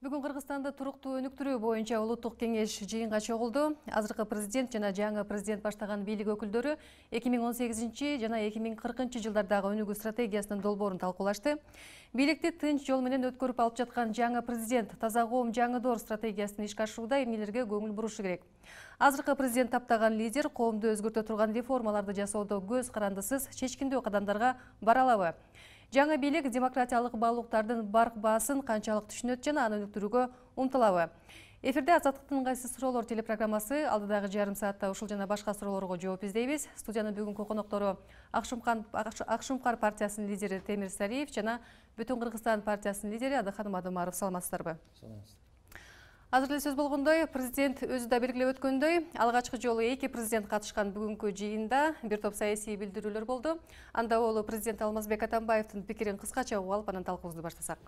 Бүгін Қырғызстанда туруктуу өнүктүрүү боюнча улуттук кеңеш жыйынга чогулду. Азыркы президент жана жаңы президент баштаган бийлик өкүлдөрү 2018 жана 2040 жылдардагы өнүгүү стратегиясынын долбоорун талкуулашты. Бийликти тынч жол менен өткөрүп алып жаткан жаңы президент таза коом жаңы доор стратегиясын ишке ашырууда эмнелерге көңүл бурушу керек? Азыркы президент таптаган лидер коомду өзгөртө турган реформаларды жасоодо көз карандысыз чечкиндүү кадамдарга бара алабы? Жаңы бийлик демократиялык баалуулуктардын барк баасын канчалык түшүнөт жана аны өнүктүрүүгө умтулабы? Эфирде Азаттыктын ыңгайсыз суроолор телепрограммасы алдыдагы жарым саатта ушул жана башка суроолорго жооп издейбиз. Студиянын бүгүнкү коноктору Акшумкар партиясынын лидери Темир Сариев жана Бүтүн Кыргызстан партиясынын лидери Адыкхан Мадымаров. Саламатсыздарбы? Азыр эле сөз болгондой, президент өзү да белгилеп өткөндөй, алгачкы жолу эки президент катышкан бүгүнкү жыйында бир топ саясий билдирүүлөр болду. Анда болу президент Алмазбек Атамбаевдин пикирин кыскача угуп алып, анан талкуубузду баштасак.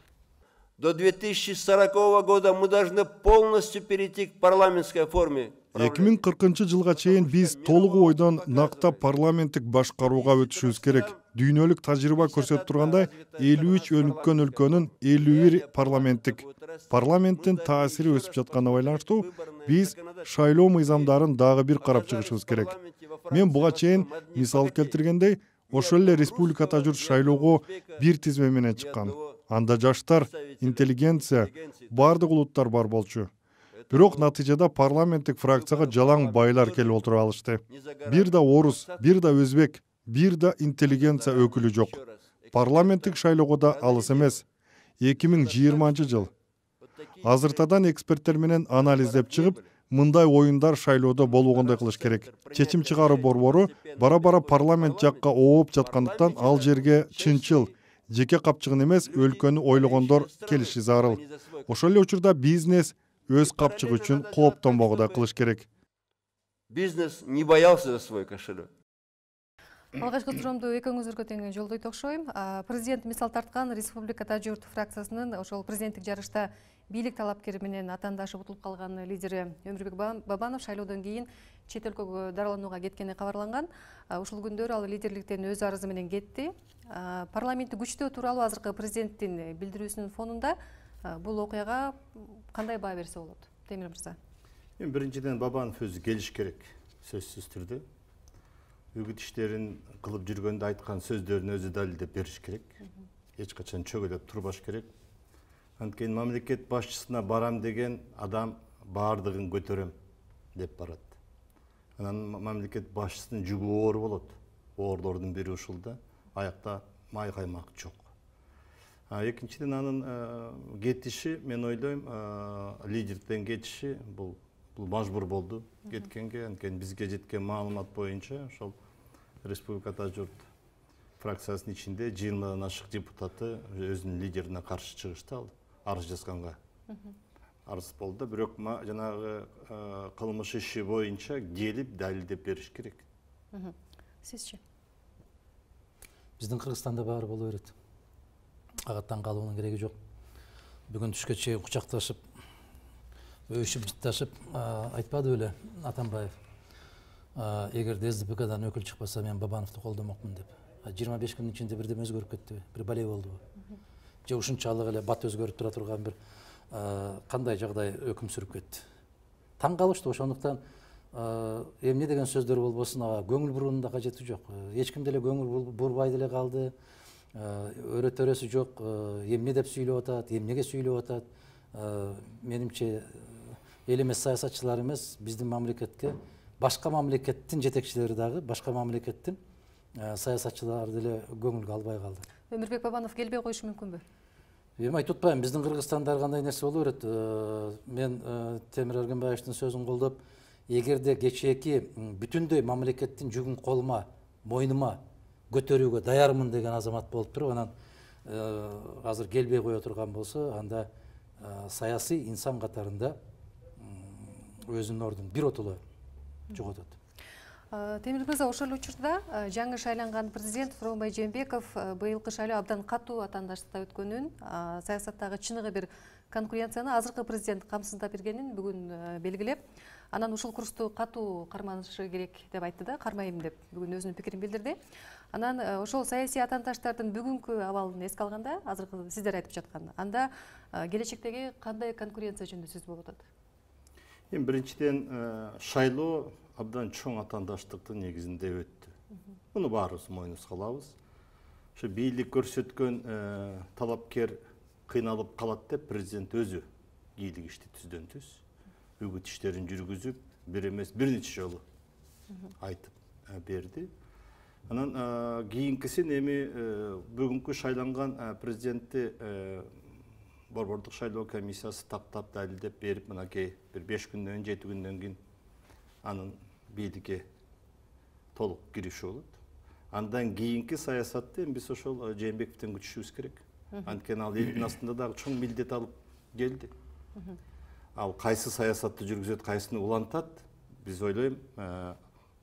До 2040 года мы должны полностью перейти к парламентской форме. 2040 жылга чейин биз толугу ойдон нактап парламенттик башкарууга өтүшүбүз керек. Дүйнөлүк тажрыйба көрсөтүп тургандай, 53 өнүккөн өлкөнүн 51 парламенттин таасири өсүп жатканына байланыштуу биз шайлоо мыйзамдарын дагы бир карап чыгышыбыз керек. Мен буга чейин мисал келтиргендей, ошол эле республикада жүрүп шайлоого бир тизме менен чыккан. Анда жаштар, интеллигенция, бардык улуттар бар болчу. Бирок натыйжада парламенттик фракцияга жалаң байлар келип отуруп алышты. Бир да орус, бир да өзбек, бир да интеллигенция өкүлү жок. Парламенттик шайлоого да алыс эмес. 2020 жыл. Азыртадан эксперттер менен анализдеп чыгып, мындай оюндар шайлоодо болбогондой кылыш керек. Чечим чыгаруу борбору бара-бара парламент жакка ооп жаткандыктан ал жерге чынчыл, жеке капчыгын эмес, өлкөнү ойлогондор келиши зарыл. Ошол эле учурда бизнес өз капчыгы үчүн кооптонбогудай кылыш керек. Бизнес не боялся за свой кошелек. Алгачкы суроомду экөөңүзгө тең жолдойт окшойм. Президент мисал тарткан Республикада журт фракциясынын ошол президенттик жарышта бийлик талапкери менен атаандашып утулуп калган лидери Өмүрбек Бабанов шайлоодон кийин чет өлкөгө дарыланууга кеткени кабарланган. Ушул күндөрү ал лидерликтен өз арызы менен кетти. Парламентти күчтөө тууралуу азыркы президенттин билдирүүсүнүн фонунда бул окуяга кандай баа берсе болот? Темир мырза. Биринчиден Бабанов өзү келиш керек, сөзсүз түрдө. Үгүт иштерин кылып жүргөндө айткан сөздөрүн өзү далилдеп бериш керек. Эч качан чөгөлөп турбаш керек. Анткени мамлекет башчысына барам деген адам баардыгын көтөрөм деп барат. Анан мамлекет башчысынын жүгү оор болот. Оорлордун бири ушул да. Аякта май каймак жок. Экинчиден анын кетиши, мен ойлойм, лидерден кетиши бул мажбур болду кеткенге. Анткени бизге жеткен маалымат боюнча ошол республикада журт фракциясынын ичинде 20 ашык депутаты өзүнүн лидерине каршы чыгышты, ал арыз жазганга. Арыз болду, бирок жанагы кылмыш иши боюнча келип далилдеп бериш керек. Сизчи? Биздин Кыргызстанда баары боло берет. Ага таң калуунун кереги жок. Бүгүн түшкө чейин кучакташып, өшүп жытташып айтпады беле Атамбаев. Эгерде СДПКдан өкүл чыкпаса, мен Бабановду колдомокмун деп. 25 күнүн ичинде бирдеме өзгөрүп кеттиби? Бир балей болдубу? Же ушунчалык эле бат өзгөрүп тура турган бир кандай жагдай өкүм сүрүп кетти? Таң калыштуу, ошондуктан эмне деген сөздөр болбосун, ага көңүл буруунун да кажети жок. Эч ким деле көңүл бурбай деле калды. Өрөтөрөсү жок, эмне деп сүйлөп атат, эмнеге сүйлөп атат. Менимче эл эмес саясатчылар эмес, биздин мамлекетке башка мамлекеттин жетекчилери дагы, башка мамлекеттин саясатчылары деле көңүлгө албай калды. Өмүрбек Бабанов келбей коюшу мүмкүнбү? Эми айтып атпайм, биздин Кыргызстанда ар кандай нерсе боло берет. Мен Темир Эргенбаевдин сөзүн колдоп, эгерде кечээки бүтүндөй мамлекеттин жүгүн колума, мойнума көтөрүүгө даярмын деген азамат болуп туруп, анан азыр келбей кое турган болсо, анда саясий инсан катарында өзүнүн ордун биротоло жоготот. Темир мырза, ошол учурда жаңы шайланган президент Сооронбай Жээнбеков быйылкы шайлоо абдан катуу атаандаштыкта өткөнүн, саясаттагы чыныгы бир конкуренцияны азыркы президент камсыздап бергенин бүгүн белгилеп, Анан ушул курсту катуу карманышы керек деп айтты да, кармайм деп бүгүн өзүнүн пикирин билдирди. Анан ошол саясий атаандаштардын бүгүнкү абалын эске алганда, азыркы сиздер айтып жаткан, анда келечектеги кандай конкуренция жөнүндө сөз болуп атат? Эми биринчиден шайлоо абдан чоң атаандаштыктын негизинде өттү. Муну баарыбыз мойнубузга алабыз. Ошо бийлик көрсөткөн талапкер кыйналып калат деп президент өзү бийлик ишти түздөн түз үгүт иштерин жүргүзүп, бир эмес бир нече жолу айтып берди. Анан кийинкисин эми бүгүнкү шайланган президентти Борбордук шайлоо комиссиясы таптап далилдеп берип, мынакей бир 5 күндөн 7 күндөн кийин анын бийликке толук кириши болот. Андан кийинки саясатты биз ошол Жээнбековдон күтүшүбүз керек. Анткени ал элдин астында дагы чоң милдет алып келди. Ал кайсы саясатты жүргүзөт, кайсыны улантат, биз ойлойм,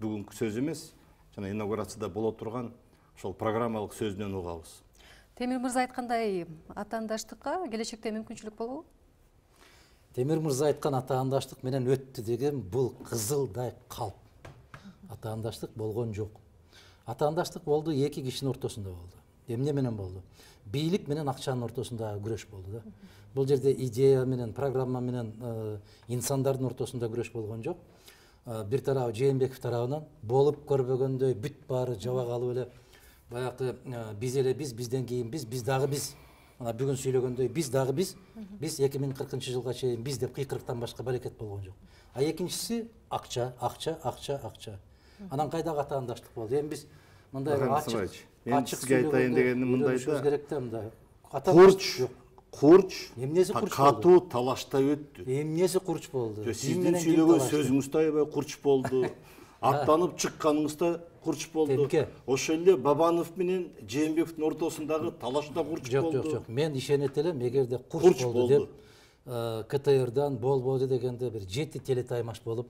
бүгүнкү сөз эмес, жана инаугурацияда боло турган ошол программалык сөзүнөн угабыз. Темир мырза айткандай, атаандаштыкка келечекте мүмкүнчүлүк болобу? Темир мырза айткан атаандаштык менен өттү деген бул кызылдай калп. Атаандаштык болгон жок. Атаандаштык болду, эки кишинин ортосунда болду. Эмне менен болду? Бийлик менен акчанын ортосунда күрөш болду да. Бул жерде идея менен, программа менен инсандардын ортосунда күрөш болгон жок. Бир тарабы Жээнбеков тарабынан болуп көрбөгөндөй бүт баары жабак алып эле баягы биз эле бизден кийин биз дагы биз. Ана бүгүн сүйлөгөндөй биз дагы биз 2040-жылга чейин биз деп кыйкырыктан башка баракет болгон жок. А экинчиси акча. Анан кайдагы атаандаштык болду? Эми биз мындай ачык сизге айтайын дегеним мындай да. Керек да мындай. Курч. Эмнеси курч болду? Катуу талашта өттү. Эмнеси курч болду? Сиздин сүйлөгөн сөзүңүздө аябай курч болду. Аттанып чыкканыңызда курч болду. Ошол эле Бабанов менен Жээнбековдун ортосундагы талашта курч болду. Жок. Мен ишенет элем, эгерде курч болду деп КТРдан болбоду дегенде бир 7 телетаймаш болуп,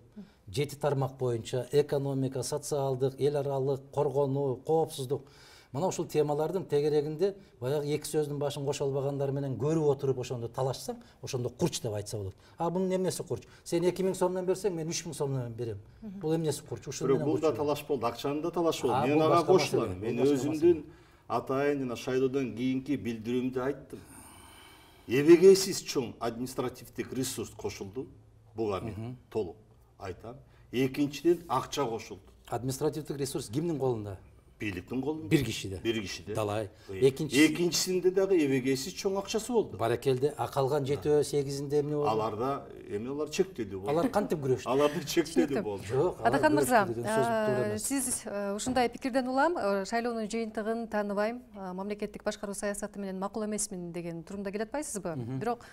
7 тармак боюнча экономика, социалдык, эл аралык, коргонуу, коопсуздук мына ушул темалардын тегерегинде баягы эки сөздүн башын кошо албагандар менен көрүп отуруп ошондо талашсаң, ошондо курч деп айтса болот. А бунун эмнеси курч? Сен 2000 сомдон берсең, мен 3000 сомдон берем. Бул эмнеси курч? Ушул менен бул да талаш болду, акчанын да талаш болду. Мен ага кошулам. Мен өзүмдүн атайын жана шайлоодон кийинки билдирүүмдү айттым. Эбегейсиз чоң административдик ресурс кошулду. Буга мен толук айтам. Экинчиден акча кошулду. Административдик ресурс кимдин колунда? Бийликтин колунда. Бир кишиде. Далай. Экинчисинде дагы эбегейсиз чоң акчасы болду. Баракелде, акалган 7-8-inde эмне болду? Аларда эми алар чектелүү болду. Алар кантип күрөштү? Аларды чектелүү болду. Жок. Атахан мырза, сиз ушундай пикирден улам, шайлоонун жыйынтыгын тааныбайм, мамлекеттик башкаруу саясаты менен макул эмесмин деген турумда келе атпайсызбы? Бирок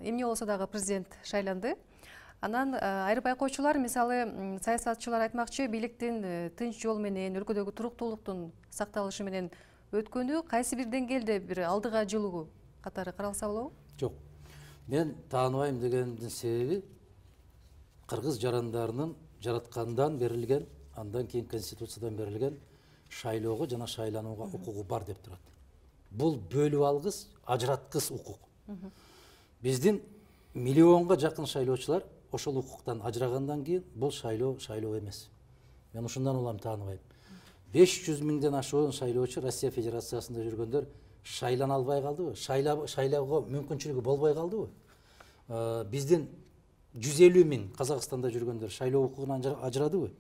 эмне болсо дагы президент шайланды. Анан айрым байкоочулар, мисалы саясатчылар айтмакчы, бийликтин тынч жол менен өлкөдөгү туруктуулуктун сакталышы менен өткөнү кайсы бир деңгээлде бир алдыга жылуу катары каралса болобу? Жок. Мен тааныбайм дегендин себеби кыргыз жарандарынын жараткандан берилген, андан кийин конституциядан берилген шайлоого жана шайланууга укугу бар деп турат. Бул бөлүп алгыс, ажыраткыс укук. Биздин миллионго жакын шайлоочулар ошол укуктан ажырагандан кийин бул шайлоо эмес. Мен ушундан улам тааныбайм. 500 миңден ашуун шайлоочу Россия Федерациясында жүргөндөр шайлана албай калдыбы? Шайлоого мүмкүнчүлүгү болбой калдыбы? Биздин 150 миң Казакстанда жүргөндөр шайлоо укугунан ажырадыбы?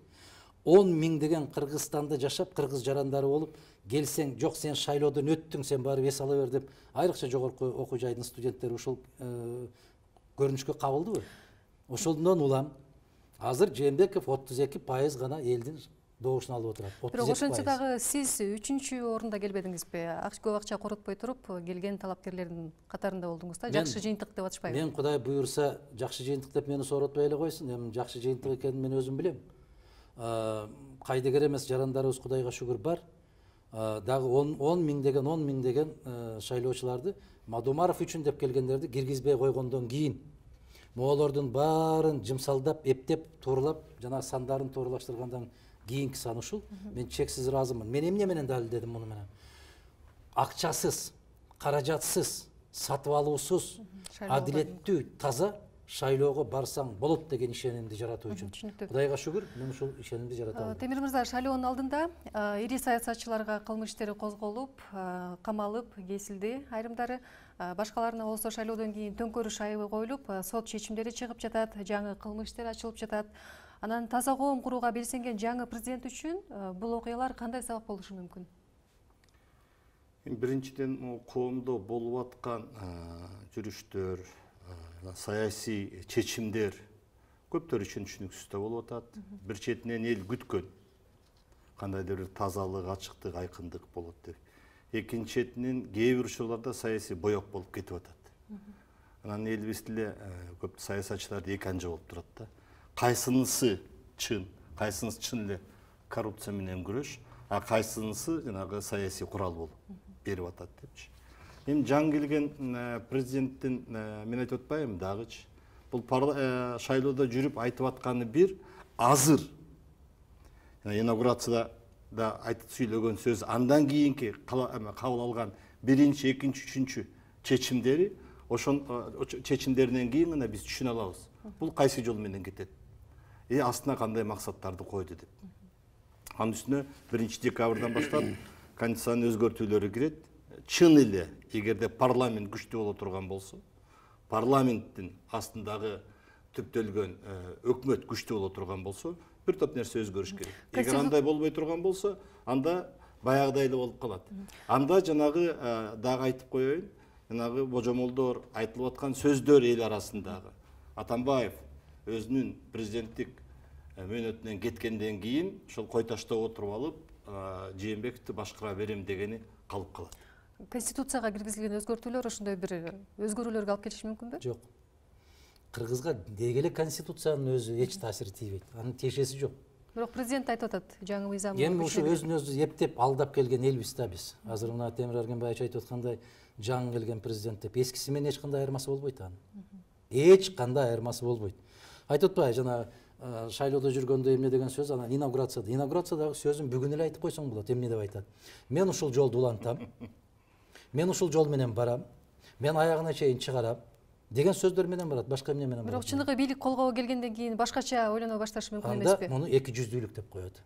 10 миң деген Кыргызстанда жашап, кыргыз жарандары болуп, келсең, жок сен шайлоодон өттүң, сен барып эс ала бер деп, айрыкча жогорку окуу жайдын студенттери ушул көрүнүшкө кабылдыбы? Ошондон улам азыр Жээнбеков 32% гана элдин добушун алып отурат. Бирок ошончо дагы сиз 3-чү орунда келбедиңизби? Көп акча коротпой туруп, келген талапкерлердин катарында болдуңуз да. Жакшы жыйынтык деп атышпайбы? Мен Кудай буйрса, жакшы жыйынтык деп мени сооротпой эле койсун. Эми жакшы жыйынтык экенин мен өзүм билем. Кайдыгер эмес жарандарыбыз Кудайга шүгүр бар. Дагы 10 миң деген шайлоочуларды Мадумаров үчүн деп келгендерди киргизбей койгондон кийин моолордун баарын жымсалдап, эптеп, тууралап, жана сандарын туурлаштыргандан кийинки сан ушул. Мен чексиз ыраазымын. Мен эмне менен далилдедим муну менен? Акчасыз, каражатсыз, сатып алуусуз, адилеттүү, таза шайлоого барсаң болот деген ишенимди жаратуу үчүн. Түшүнүктүү. Кудайга шүгүр, мен ушул ишенимди жарата алдым. Темир мырза, шайлоонун алдында ири саясатчыларга кылмыш иштери козголуп, камалып, кесилди айрымдары. Башкаларына болсо шайлоодон кийин төңкөрүш айыбы коюлуп, сот чечимдери чыгып жатат, жаңы кылмыш иштери ачылып жатат. Анан таза коом курууга белсенген жаңы президент үчүн бул окуялар кандай сабак болушу мүмкүн? Биринчиден, коомдо болуп аткан жүрүштөр, саясий чечимдер көптөр үчүн түшүнүксүз болуп атат. Бир четинен эл күткөн кандайдыр бир тазалык, ачыктык, айкындык болот деп. Экинчи четинен кээ бир учурларда саясий боек болуп кетип атат. Анан элибиз деле көп саясатчыларды эки анжа болуп турат да. Кайсынысы чын эле коррупция менен күрөш, а кайсынысы жанагы саясий курал болуп берип атат депчи. Эми жаңы келген президенттин мен айтып атпайбы дагычы. Бул шайлоодо жүрүп айтып атканы бир, азыр инаугурацияда да айтып сүйлөгөн сөз, андан кийинки кабыл алган биринчи, экинчи, үчүнчү чечимдери, ошон чечимдеринен кийин гана биз түшүнө алабыз. Бул кайсы жол менен кетет? Астына кандай максаттарды койду деп. Анын үстүнө 1 декабрдан баштап конституциянын өзгөртүүлөрү кирет. Чын эле, эгерде парламент күчтүү боло турган болсо, парламенттин астындагы түптөлгөн өкмөт күчтүү боло турган болсо, бир топ нерсе өзгөрүш керек. Эгер андай болбой турган болсо, анда баягыдай эле болуп калат. Анда жанагы дагы айтып коеюн, жанагы божомолдор айтылып аткан сөздөр эл арасындагы. Атамбаев өзүнүн президенттик мөөнөтүнөн кеткенден кийин ошол кой таштап отуруп алып, Жээнбековду башкара берем дегени калып калат. Конституцияга киргизилген өзгөртүүлөр ошондой бир өзгөрүүлөргө алып келиши мүмкүнбү? Жок. Кыргызга дегеле конституциянын өзү эч таасир тийбейт. Анын тиешеси жок. Бирок президент айтып атат, жаңы мыйзам. Эми ушу өзүн өзү эптеп алдап келген элбиз да биз. Азыр мына Темир Эргенбаевич айтып аткандай, жаңы келген президент деп эскиси менен эч кандай айырмасы болбойт анын. Эч кандай айырмасы болбойт. Айтып атпайбы жана шайлоодо жүргөндө эмне деген сөз, анан инаугурациядагы сөзүн бүгүн эле айтып койсоң болот. Эмне деп айтат? Мен ушул жолду улантам. Мен ушул жол менен барам. Мен аягына чейин чыгарам деген сөздөр менен барат, башка эмне менен барат. Бирок чыныгы бийлик колго келгенден кийин башкача ойлоно башташы мүмкүн эмеспи? Анда муну эки жүздүүлүк деп коет.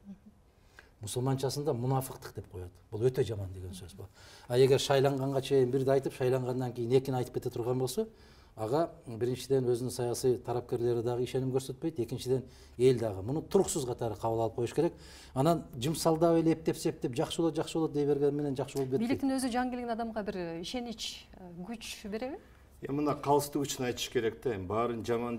Мусулманчасында мунафыктык деп коет. Бул өтө жаман деген сөз бул. А эгер шайланганга чейин бирди айтып, шайлангандан кийин экини айтып кете турган болсо, ага биринчиден өзүнүн саясий тарапкерлери дагы ишеним көрсөтпөйт, экинчиден эл дагы муну туруксуз катары кабыл алып коюш керек. Анан жымсалдап эле эптеп септеп жакшы болот дей берген менен жакшы болуп кетти. Бийликтин өзү жаңы келген адамга бир ишенич, күч береби? Мына калыстык үчүн айтыш керек да, баарын жаман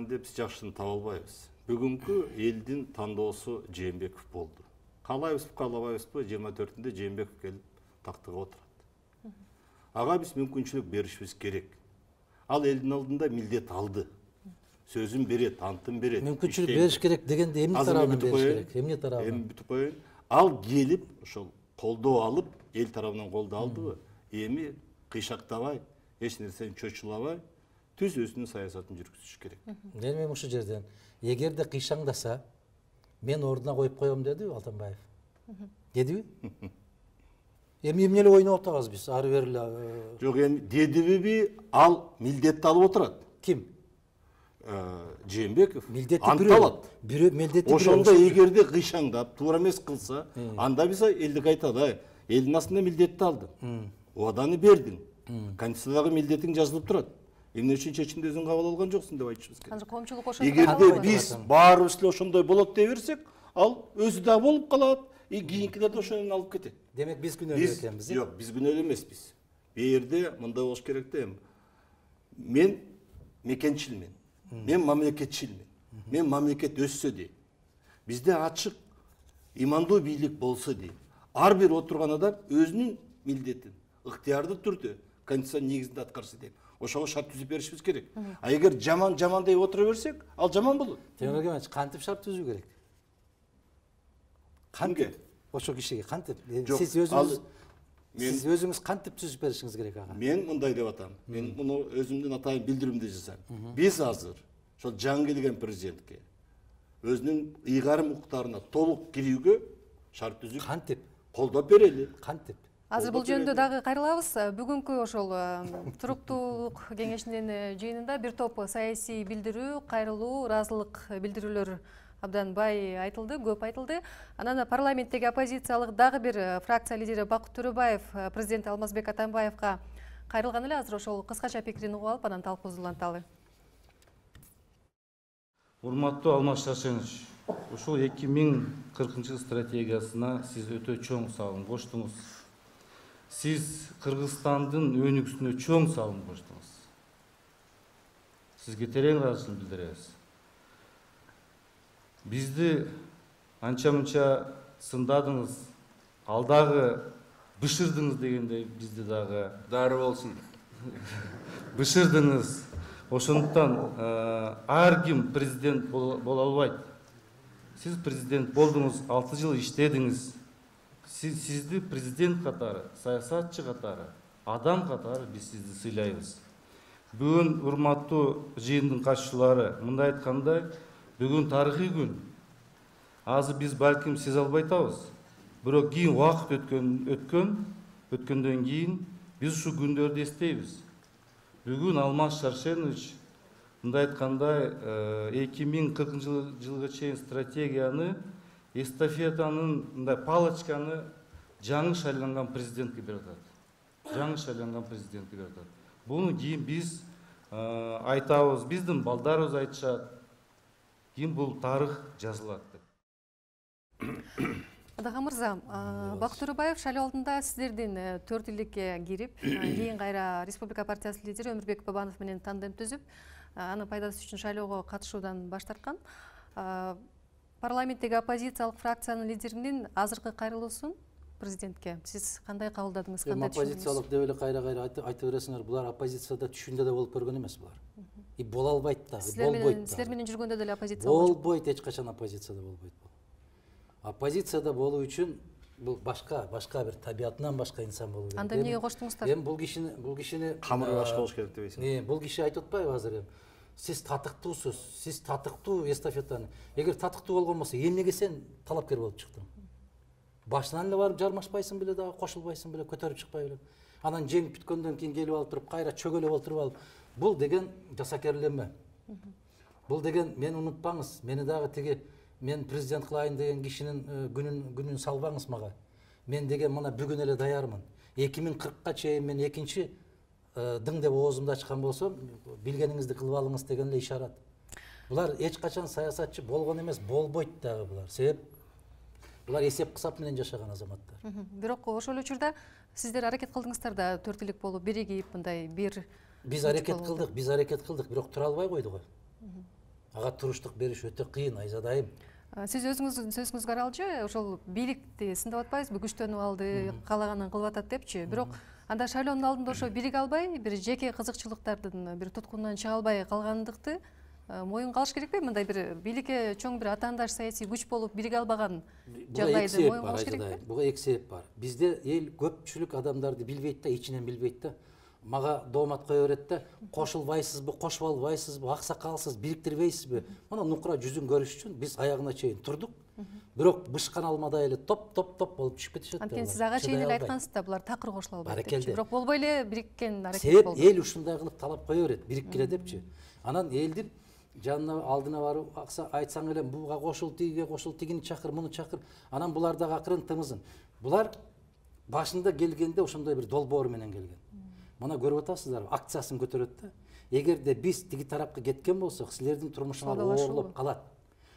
деп биз жакшыны таба албайбыз. Бүгүнкү элдин тандоосу Жээнбеков болду. Каалайбызбы, каалабайбызбы, 24-нде Жээнбеков келип тактыга отурат. Ага биз мүмкүнчүлүк беришибиз керек. Ал элдин алдында милдет алды. Сөзүн берет, антын берет. Мүмкүнчүлүк бериш керек дегенде эмне тарабынан бериш керек? Эмне тарабынан? Эми бүтүп коеюн. Ал келип ошол колдоо алып, эл тарабынан колдоо алдыбы? Эми кыйшактабай, эч нерсени чочулабай, түз өзүнүн саясатын жүргүзүш керек. Эми ушул жерден эгерде кыйшаңдаса, мен ордуна коюп коем дедиби Атамбаев? Дедиби? Эми эмне эле ойноп атабыз биз? Ары бери эле. Жок, эми дедиби, ал милдетти алып отурат. Ким? Жээнбеков. Милдетти анталат. Милдетти ошондо эгерде кыйшаңдап, туура эмес кылса, анда биз элдик айтат, элдин астында милдетти алдың. Убаданы бердиң. Конституциядагы милдетиң жазылып турат. Эмне үчүн чечимди өзүң кабыл алган жоксуң деп айтышыбыз керек. Азыр коомчулук ошондо. Эгерде биз баарыбыз эле ошондой болот дей берсек, ал өзү да болуп калат, кийинкилер да ошону алып кетет. Демек биз күнөөлүү экенбиз. Жок, биз күнөөлүү эмеспиз. Бул жерде мындай болуш керек да, мен мекенчилмин. Мен мамлекетчилмин. Мен мамлекет өссө дейм. Бизде ачык, имандуу бийлик болсо дейм. Ар бир отурган адам өзүнүн милдетин ыктыярдуу түрдө конституциянын негизинде аткарса дейм. Ошого шарт түзүп беришибиз керек. А эгер жаман деп отура берсек, ал жаман болот. Темирбек, кантип шарт түзүү керек? Кантип? Ошол кишиге кантип? Сиз өзүңүз кантип түзүп беришиңиз керек ага? Мен мындай деп атам. Мен муну өзүмдүн атайын билдирүүмдү жасайм. Биз азыр ошол жаңы келген президентке өзүнүн ыйгарым укуктарына толук кирүүгө шарт түзүп кантип колдоп берели. Кантип? Азыр бул жөнүндө дагы кайрылабыз. Бүгүнкү ошол туруктуулук кеңешинин жыйынында бир топ саясий билдирүү, кайрылуу, ыраазылык билдирүүлөр абдан бай айтылды, көп айтылды. Анан парламенттеги оппозициялык дагы бир фракция лидери Бакыт Төрөбаев президент Алмазбек Атамбаевга кайрылган эле. Азыр ошол кыскача пикирин угуп алып, анан талкуубузду уланталы. Урматтуу Алмаз Шаршенович, ушул 2040 стратегиясына сиз өтө чоң салым коштуңуз. Сиз Кыргызстандын өнүгүүсүнө чоң салым коштуңуз. Сизге терең ыраазычылык билдиребиз. Бизди анча-мынча сындадыңыз, алдагы бышырдыңыз дегендей бизди дагы Дары болсын. бышырдыңыз. Ошондуктан ар ким президент боло албайт. Сиз президент болдуңуз, 6 жыл иштедиңиз. Сизди президент катары, саясатчы катары, адам катары биз сизди сыйлайбыз. Бүгүн урматтуу жыйындын катышчылары, мындай айтканда, бүгүн тарыхый күн. Азыр биз балким сезе албай атабыз. Бирок кийин убакыт өткөндөн кийин биз ушу күндөрдү эстейбиз. Бүгүн Алмаз Шаршенович мындай айткандай 2040 жылга чейин стратегияны, эстафетанын мындай палочканы жаңы шайланган президентке берип атат. Жаңы шайланган президентке берип атат. Буну кийин биз айтабыз, биздин балдарыбыз айтышат. Кийин бул тарых жазылат деп. Адака мырза, Бакыт Төрөбаев шайлоо алдында сиздердин 4 илдикке кирип, кийин кайра Республика партиясынын лидери Өмүрбек Бабанов менен тандем түзүп, анын пайдасы үчүн шайлоого катышуудан баш тарткан. Парламенттеги оппозициялык фракциянын лидеринин азыркы кайрылуусун президентке сиз кандай кабылдадыңыз, кандай түшүндүңүз? Оппозициялык деп эле кайра айта бересиңер, булар оппозицияда түшүндө да болуп көргөн эмес булар. И боло албайт да, болбойт да. Силер менен жүргөндө деле оппозиция болбойт, эч качан оппозицияда болбойт. Оппозицияда болуу үчүн бул башка бир табиятынан башка инсан болуу керек. Анда эмнеге коштуңуздар? Эми бул кишини камыры башка болуш керек деп эсептейм. Бул киши айтып атпайбы азыр эми? Сиз татыктуусуз, сиз татыктуу эстафетаны. Эгер татыктуу болгон болсо, эмнеге сен талапкер болуп чыктың? Башынан эле барып жармашпайсың беле дагы, кошулбайсың беле, көтөрүп чыкпай беле. Анан жеңип бүткөндөн кийин келип алып туруп, кайра чөгөлөп отуруп алып, бул деген жасакерлеме. Бул деген мени унутпаңыз, мени дагы тиги мен президент кылайын деген кишинин күнүн салбаңыз мага. Мен деген мына бүгүн эле даярмын. 2040ка чейин мен экинчи дың деп оозумду ачкан болсом, билгениңизди кылып алыңыз деген эле ишарат. Булар эч качан саясатчы болгон эмес, болбойт дагы булар. Себеп булар эсеп кысап менен жашаган азаматтар. Бирок ошол учурда сиздер аракет кылдыңыздар да 4 илдик болуп биригип мындай бир Биз аракет кылдык, бирок тура албай койду го. Ага туруштук бериш өтө кыйын, айзадайым. Сиз өзүңүздүн сөзүңүзгө каралчы, ошол бийликти сындап атпайсызбы, күчтөнүп алды, каалаганын кылып атат депчи. Бирок анда шайлоонун алдында ошо бириге албай, бир жеке кызыкчылыктардын бир туткунунан чыга албай калгандыкты моюнга алыш керекпи? Мындай бир бийликке чоң бир атаандаш саясий күч болуп бириге албаган жагдайды моюнга алыш керекпи? Буга эки себеп бар. Бизде эл көпчүлүк адамдарды билбейт да, ичинен билбейт да. Мага доомат кое берет да, кошулбайсызбы, кошуп албайсызбы, аксакалсыз, бириктирбейсизби? Мына нукура жүзүн көрүш үчүн биз аягына чейин турдук. Бирок бышкан алмадай эле топ болуп түшүп кетишет. Анткени сиз ага чейин эле айткансыз да, булар такыр кошула албайт депчи. Бирок болбой эле бириккен аракет болду. Себеп эл ушундай кылып талап кое берет, бириккиле депчи. Анан элдин жанына алдына барып айтсаң эле буга кошул, тигиге кошул, тигини чакыр, муну чакыр. Анан булар дагы акырын тымызын. Булар башында келгенде ошондой бир долбоор менен келген. Мына көрүп атасыздар, акциясын көтөрөт да. Эгерде биз тиги тарапка кеткен болсок, силердин турмушуңар оорлоп калат.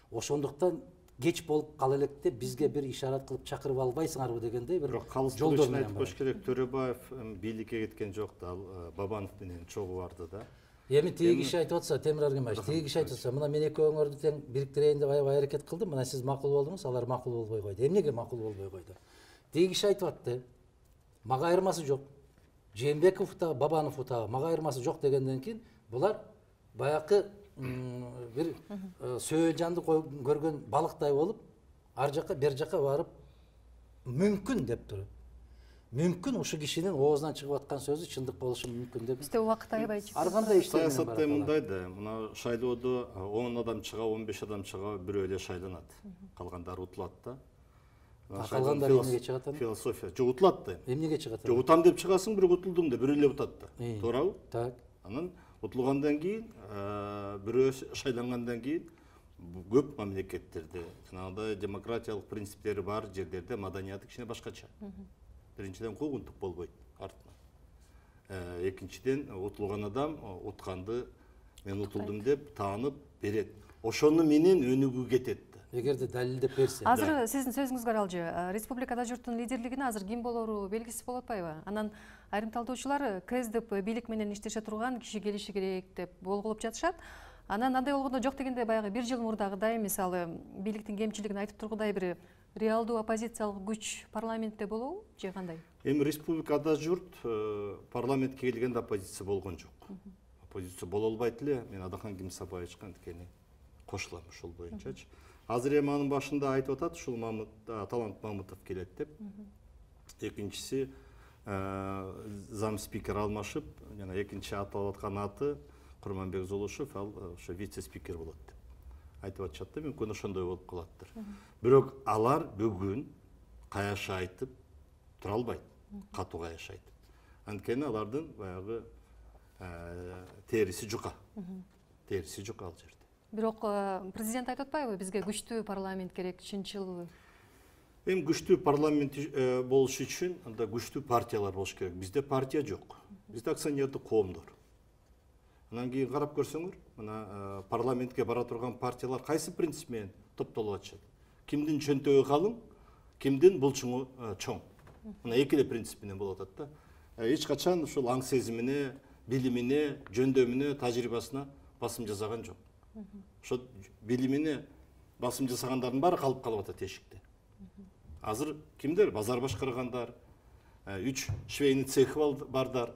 Ошондуктан кеч болуп кала электе бизге бир ишарат кылып чакырып албайсыңарбы дегендей бир жолдор менен айтып коюш керек. Төрөбаев бийликке кеткен жок да, Бабанов менен чогуу барды да. Эми тиги киши айтып атса, Темир Аргимбаевич, тиги киши айтып атса, мына мен экөөңөрдү тең бириктирейин деп аябай аракет кылдым, мына сиз макул болдуңуз, алар макул болбой койду. Эмнеге макул болбой койду? Тиги киши айтып атты, мага айырмасы жок. Жээнбеков да, Бабанов да, мага айырмасы жок дегенден кийин булар баякы бир сөөл жанды көргөн балыктай болуп, ар жака бер жака барып мүмкүн деп туруп. Мүмкүн ушу кишинин оозунан чыгып аткан сөзү чындык болушу мүмкүн деп. Бизде убакыт аябай. Ар кандай иштер саясатта мындай да, мына шайлоодо 10 адам чыга, 15 адам чыга, бирөө эле шайланат. Калгандары утулат да. Калгандар эмнеге чыгат аны? Философия жок утулат да. Эмнеге чыгат? Жогутам деп чыгасың, бирок утулдум деп бирөө эле утат да. Туурабы? Так. Анан утулгандан кийин, бирөө шайлангандан кийин көп мамлекеттерде жанагындай демократиялык принциптери бар жерлерде маданияты кичине башкача. Биринчиден куугунтук болбойт артынан. Экинчиден утулган адам утканды мен утулдум деп таанып берет. Ошону менен өнүгүү кетет. Эгерде далилдеп берсе. Азыр сиздин сөзүңүзгө аралжы. Республикада журттун лидерлигине азыр ким болору белгисиз болуп атпайбы? Анан айрым талдоочулар КСДП бийлик менен иштеше турган киши келиши керек деп болгулуп жатышат. Анан андай болгондо жок дегенде баягы 1 жыл мурдагыдай, мисалы, бийликтин кемчилигин айтып тургудай бир реалдуу оппозициялык күч парламентте болобу же кандай? Эми республикада журт парламентке келгенде оппозиция болгон жок. Оппозиция боло албайт эле. Мен Адахан Кимсабаевичке анткени кошулам ушул боюнчачы. Азыр эми анын башында айтып атат, ушул Талант Мамытов келет деп. Экинчиси зам спикер алмашып, жана экинчи аталып аткан аты Курманбек Золушев, ал ошо вице-спикер болот деп айтып атышат да, мүмкүн ошондой болуп калаттыр. Бирок алар бүгүн каяш айтып тура албайт, катуу каяш айтып. Анткени алардын баягы териси жука. Териси жука ал жерде. Бирок президент айтып атпайбы, бизге күчтүү парламент керек, чынчыл? Эми күчтүү парламент болуш үчүн анда күчтүү партиялар болуш керек. Бизде партия жок. Бизде акционердик коомдор. Анан кийин карап көрсөңөр, мына парламентке бара турган партиялар кайсы принцип менен топтолуп атышат? Кимдин чөнтөгү калың, кимдин булчуңу чоң. Мына эки эле принцип менен болуп атат да. Эч качан ушул аң сезимине, билимине, жөндөмүнө, тажрыйбасына басым жасаган жок. Ошо билимине басым жасагандардын баары калып атат эшикте. Азыр кимдер? Базар башкаргандар, 3 швейный цехи бардар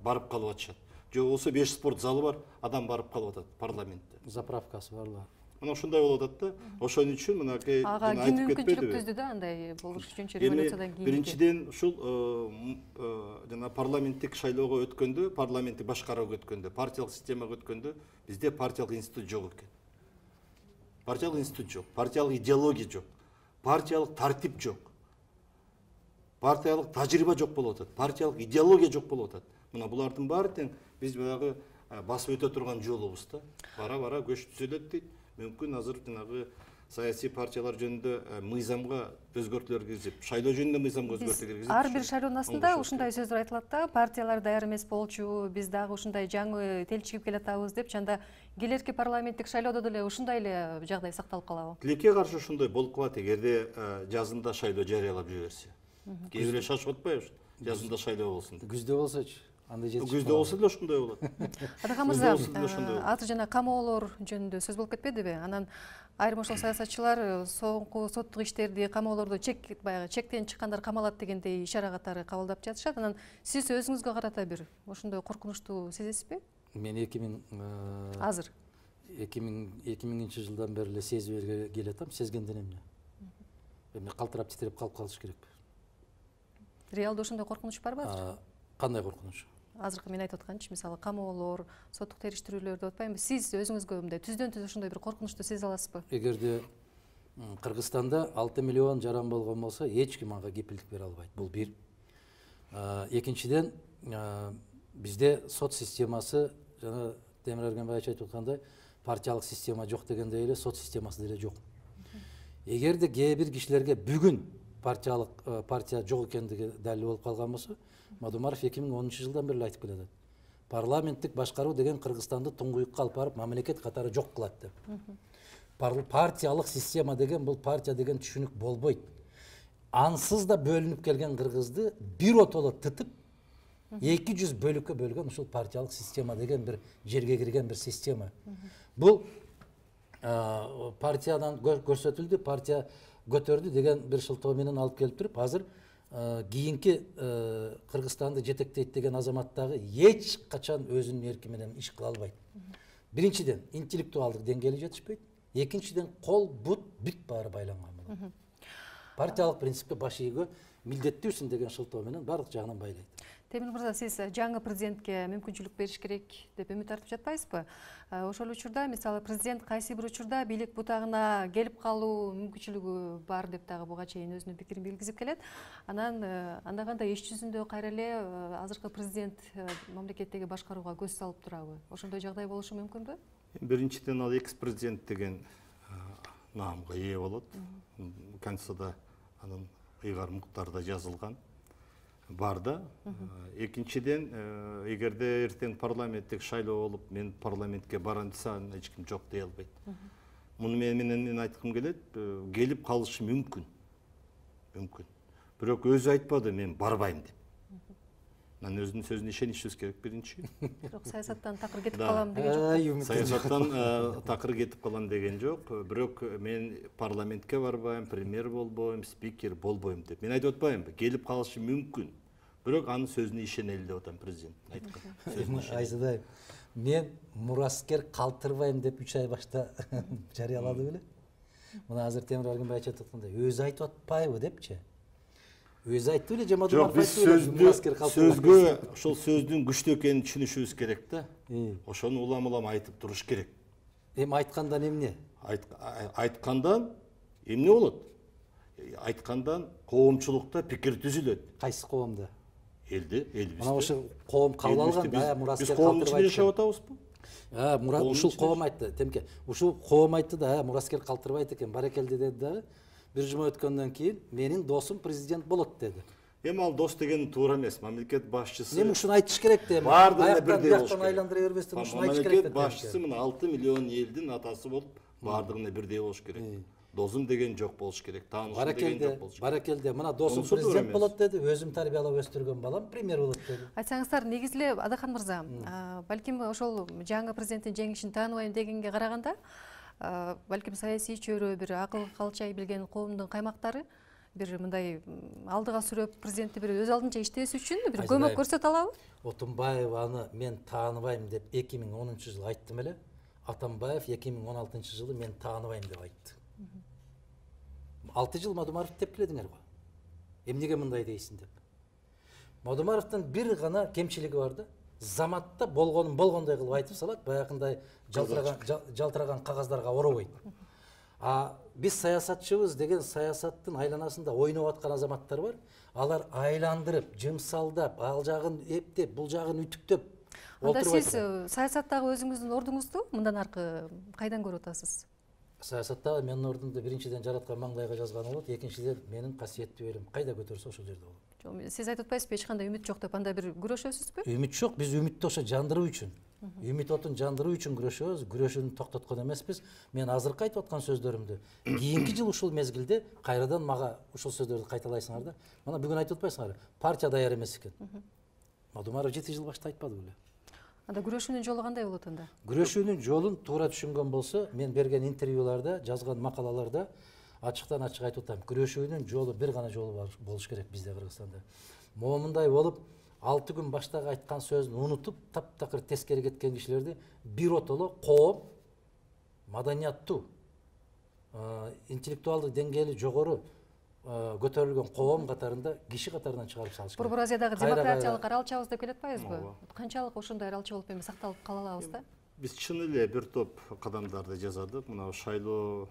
барып калып атышат. Же болсо 5 спорт залы бар, адам барып калып атат парламентте. Заправкасы барлар. Мына ошондой болуп атат да. Ошон үчүн мынакей айтып кетпедиби? Түздү да, андай болуш үчүнчү революциядан кийин. Биринчиден ушул жана парламенттик шайлоого өткөндө, парламенттик башкарууга өткөндө, партиялык системага өткөндө бизде партиялык институт жок экен. Партиялык институт жок, партиялык идеология жок, партиялык тартип жок. Партиялык тажрыйба жок болуп атат, партиялык идеология жок болуп атат. Мына булардын баары тең биз баягы басып өтө турган жолубуз да. Бара-бара көч түзөлөт дейт. Мүмкүн азыр жанагы саясий партиялар жөнүндө мыйзамга өзгөртүүлөр киргизип, шайлоо жөнүндө мыйзамга өзгөртүүлөр киргизип. Ар бир шайлоонун астында ушундай сөздөр айтылат да, партиялар даяр эмес болчу, биз дагы ушундай жаңы телчигип келатабыз деп, жанда келерки парламенттик шайлоодо деле ушундай эле жагдай сакталып калабы? Тилекке каршы ушундай болуп калат эгерде жазында шайлоо жарыялап жиберсе. Кээ бирөө шашып атпайбы? Жазында шайлоо болсун деп. Күздө болсочу? Андай жетишпейт. Күздө болсо деле ошондой болот. Адахан мырза, азыр жана камоолор жөнүндө сөз болуп кетпедиби? Анан айрым ошол саясатчылар соңку соттук иштерди, камоолорду чектен чыккандар камалат дегендей ишара катары кабылдап жатышат. Анан сиз өзүңүзгө карата бир ошондой коркунучтуу сезесизби? Мен 2000 азыр 2000 жылдан бери эле сезип келатам, сезгенден эмне? Эми калтырап титиреп калып калыш керек. Реалдуу ошондой коркунуч барбы азыр? Кандай коркунуч? Азыркы мен айтып атканчы, мисалы камоолор, соттук териштирүүлөр деп атпаймынбы? Сиз өзүңүзгө мындай түздөн-түз ошондой бир коркунучту сезе аласызбы? Эгерде Кыргызстанда 6 миллион жаран болгон болсо, эч ким ага кепилдик бере албайт. Бул бир. Экинчиден, бизде сот системасы, жана Темир Эргенбаевич айтып аткандай, партиялык система жок дегендей эле сот системасы деле жок. Эгерде кээ бир кишилерге бүгүн партия жок экендиги далил болуп калган болсо, Мадумаров 2010 жылдан бери айтып келатат. Парламенттик башкаруу деген Кыргызстанды туңгуюкка алып барып, мамлекет катары жок кылат деп. Партиялык система деген бул партия деген түшүнүк болбойт. Ансыз да бөлүнүп келген Кыргызды бир отоло тытып, 200 бөлүккө бөлгөн ушул партиялык система деген бир жерге кирген бир система. Бул партиядан көрсөтүлдү, партия көтөрдү деген бир шылтоо менен алып келип туруп, азыр кийинки Кыргызстанды жетектейт деген азамат дагы эч качан өзүнүн эрки менен иш кыла албайт. Биринчиден, интеллектуалдык деңгээли жетишпейт. Экинчиден, кол, бут, бүт баары байланган болот. Партиялык принципке баш ийүүгө милдеттүүсүң деген шылтоо менен бардык жагынан байлайт. Темир мырза, сиз жаңы президентке мүмкүнчүлүк бериш керек деп үмүт артып жатпайсызбы? Ошол учурда мисалы президент кайсы бир учурда бийлик бутагына келип калуу мүмкүнчүлүгү бар деп дагы буга чейин өзүнүн пикирин билгизип келет. Анан анда кандай иш жүзүндө кайра эле азыркы президент мамлекеттеги башкарууга көз салып турабы? Ошондой жагдай болушу мүмкүнбү? Биринчиден ал экс-президент деген наамга ээ болот. Конституцияда анын ыйгар муктарда жазылган. Бар да. Экинчиден, эгерде эртең парламенттик шайлоо болуп, мен парламентке барам десем, эч ким жок дей албайт. Муну менен айткым келет, келип калышы мүмкүн. Мүмкүн. Бирок өзү айтпады, мен барбайм деп. Мен өзүнүн сөзүнө ишенишибиз керек биринчи. Бирок саясаттан такыр кетип калам деген жок. Саясаттан такыр кетип калам деген жок. Бирок мен парламентке барбайм, премьер болбойм, спикер болбойм деп. Мен айтып атпаймынбы? Келип калышы мүмкүн. Бирок анын сөзүнө ишенели деп атам, президент айткан. Айзадай, мен мураскер калтырбайм деп 3 ай башта жарыялады беле. Мына азыр Темир Аргынбай айтып аткандай, өзү айтып атпайбы депчи. Өзү айтты беле, жамадым Жок, биз сөзгө, ошол сөздүн күчтүү экенин түшүнүшүбүз керек да. Ошону улам айтып туруш керек. Эми айткандан эмне? Айткандан эмне болот? Айткандан коомчулукта пикир түзүлөт. Кайсы коомда? Элбизде. Мына ошо коом кабыл алган, мураскер калтырбайт. Биз коомдун ичинде жашап атабызбы? Ушул коом айтты, Темке. Ушул коом айтты да, мураскер калтырбайт экен, баракелде деди дагы. Бир жума өткөндөн кийин менин досум президент болот деди. Эми ал дос деген туура эмес. Мамлекет башчысы. Эми ушуну айтыш керек да. Баардыгына бирдей болуш керек. Айландыра бербестен ушуну айтыш керек. Мамлекет башчысы мына 6 миллион элдин атасы болуп, баардыгына бирдей болуш керек. Досум деген жок болуш керек. Таанышым деген жок болуш керек. Баракелде, мына досум президент болот деди, өзүм тарбиялап өстүргөн балам премьер болот деди. Айтсаңыздар, негизи эле Адахан мырза, балким ошол жаңы президенттин жеңишин тааныбайм дегенге караганда, балким саясий чөйрө бир акыл калчай билген коомдун каймактары бир мындай алдыга сүрөп президентти бир өз алдынча иштеш үчүн бир көмөк көрсөтө алабы? Отунбаеваны мен тааныбайм деп 2010-жылы айттым эле. Атамбаев 2016-жылы мен тааныбайм деп айтты. 6 жыл Мадумаров деп келедиңер го. Эмнеге мындай дейсиң деп. Мадумаровдун бир гана кемчилиги бар да. Заматта болгонун болгондой кылып айтып салат, баягындай жалтыраган кагаздарга оробойт. Биз саясатчыбыз деген саясаттын айланасында ойноп аткан азаматтар бар. Алар айландырып, жымсалдап, ал жагын эптеп, бул жагын үтүктөп отуруп. Анда сиз саясаттагы өзүңүздүн ордуңузду мындан аркы кайдан көрүп атасыз? Саясаттагы менин ордумду биринчиден жараткан маңдайга жазган болот, экинчиден менин касиеттүү элим кайда көтөрсө ошол жерде болот. Сиз айтып атпайсызбы, эч кандай үмүт жок деп, анда бир күрөшөсүзбү? Үмүт жок, биз үмүттү ошо жандыруу үчүн. Үмүт отун жандыруу үчүн күрөшөбүз, күрөшүүнү токтоткон эмеспиз. Мен азыркы айтып аткан сөздөрүмдү кийинки жыл ушул мезгилде кайрадан мага ушул сөздөрдү кайталайсыңар да. Мына бүгүн айтып атпайсыңарбы? Партия даяр эмес экен. Мадумаров 7 жыл башта айтпады беле. Анда күрөшүүнүн жолу кандай болот анда? Күрөшүүнүн жолун туура түшүнгөн болсо, мен берген интервьюларда, жазган макалаларда ачыктан ачык айтып атам. Күрөшүүнүн жолу бир гана жолу болуш керек бизде Кыргызстанда. Момундай болуп 6 күн баштагы айткан сөзүн унутуп, таптакыр тескери кеткен кишилерди бир отоло коом, маданияттуу, интеллектуалдык деңгээли жогору көтөрүлгөн коом катарында киши катарынан чыгарып салыш керек. Борбор Азиядагы демократиялык аралчабыз деп келет атпайбызбы? Канчалык ошондой аралча болуп эми сакталып кала алабыз да? Биз чын эле бир топ кадамдарды жасадык. Мына шайлоо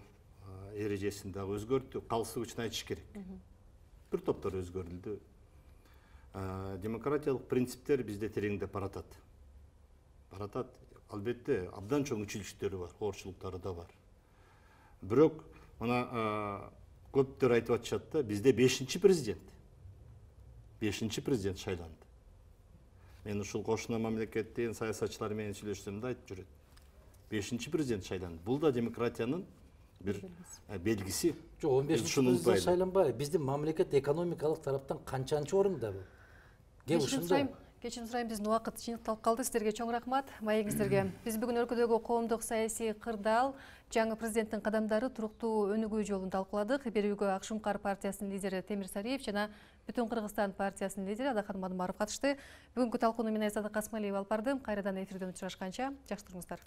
эрежесин дагы өзгөрттүк. Калысы үчүн айтыш керек. Бир топтор өзгөрүлдү. Демократиялык принциптер бизде тереңдеп баратат. Албетте, абдан чоң үчүлүштөрү бар, оорчулуктары да бар. Бирок мына көптөр айтып атышат да, бизде 5-чи президент. 5-чи президент шайланды. Мен ушул кошуна мамлекеттин саясатчылары менен сүйлөшсөм да айтып жүрөт. 5-чи президент шайланды. Бул да демократиянын бир белгиси. Жок, 15-чи президент шайланбай. Биздин мамлекет экономикалык тараптан канчанчы орунда бул? Кечирим сурайм, биздин убакыт жыйынтылып калды. Сиздерге чоң рахмат, маегиңиздерге. Биз бүгүн өлкөдөгү коомдук саясий кырдаал, жаңы президенттин кадамдары туруктуу өнүгүү жолун талкууладык. Берүүгө Ак Шумкар партиясынын лидери Темир Сариев жана Бүтүн Кыргызстан партиясынын лидери Адахан Мадумаров катышты. Бүгүнкү талкууну мен Айзада Касмалиева алып бардым. Кайрадан эфирден учурашканча жакшы туруңуздар.